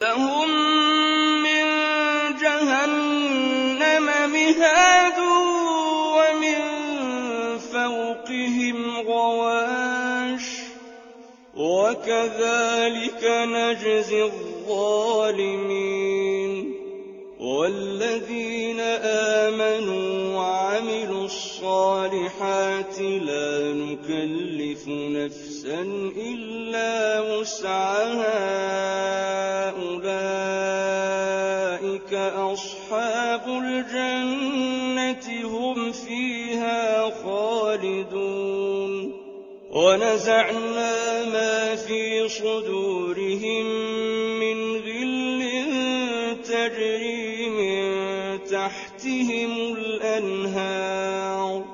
لهم من جهنم مهاد ومن فوقهم غواش وكذلك نجزي الظالمين والذين آمنوا وعملوا الصالحات لا نكلف نفسا إلا وسعها أولئك أصحاب الجنة هم فيها خالدون ونزعنا ما في صدورهم من غل تجري من تحتهم الأنهار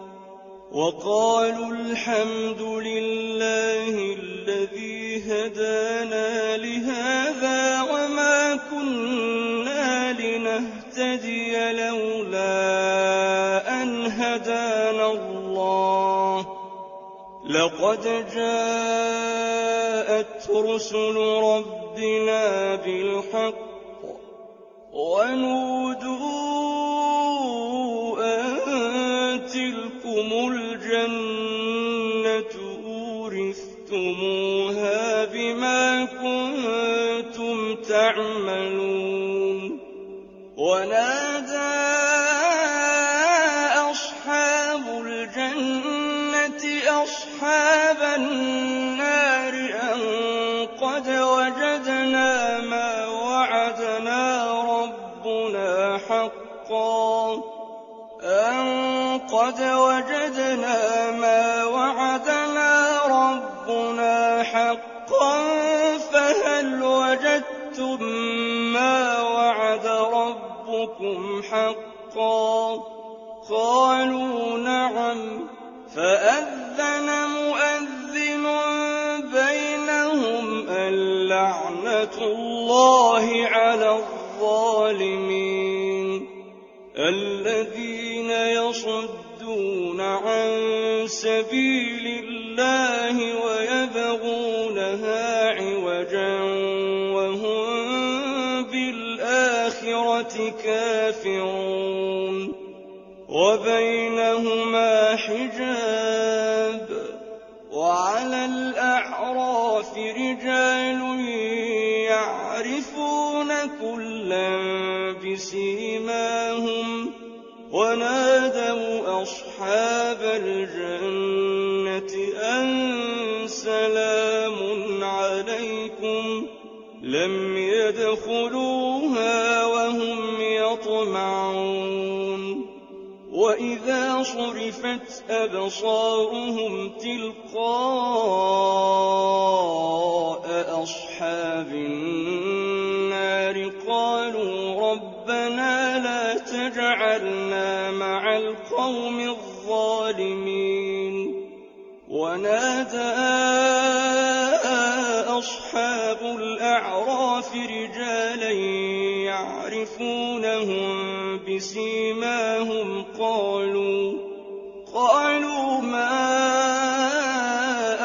وقالوا الحمد لله الذي هدانا لهذا وما كنا لنهتدي لولا أن هدانا الله لقد جاءت رسل ربنا بالحق ونودوا أن تلكم الجنة أورثتموها بما كنتم تعملون ونادى أصحاب الجنة أصحاب النار أن قد وجدنا ما وعدنا ربنا حقا فهل وجدتم ما وعد ربكم حقا قالوا نعم فأذن مؤذن بينهم اللعنة الله على الظالمين الذين يصدون عن سبيل الله ويبغونها عوجا وهم بالآخرة كافرون وبينهما حجاب وعلى الأعراف رجال يعرفون كلا بسيماهم ونادوا أصحاب الجنة أن سلام عليكم لم يدخلوها وهم يطمعون وإذا صرفت أبصارهم تلقاء أصحاب النار قالوا ربنا لا تجعلنا مع القوم الظالمين ونادى أصحاب الأعراف رجالا يعرفونهم بسيماهم قالوا ما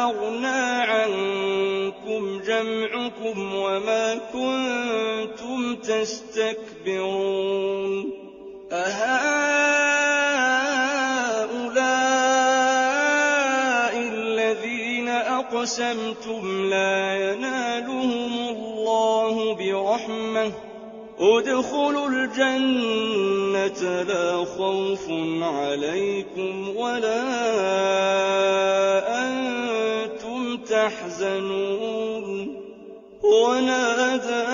أغنى عنكم جمعكم وما كنتم تستكبرون أهؤلاء الذين أقسمتم لا ينالهم الله برحمة ادخلوا الجنة لا خوف عليكم ولا أنتم تحزنون ونادى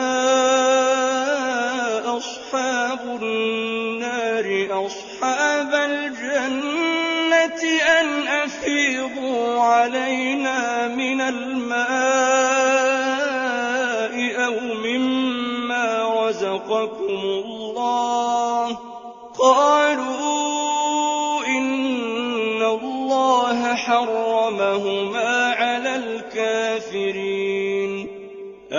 أصحاب النار أصحاب الجنة أن أفيضوا علينا من الماء أو مما رزقكم الله قالوا إن الله حرمهما على الكافرين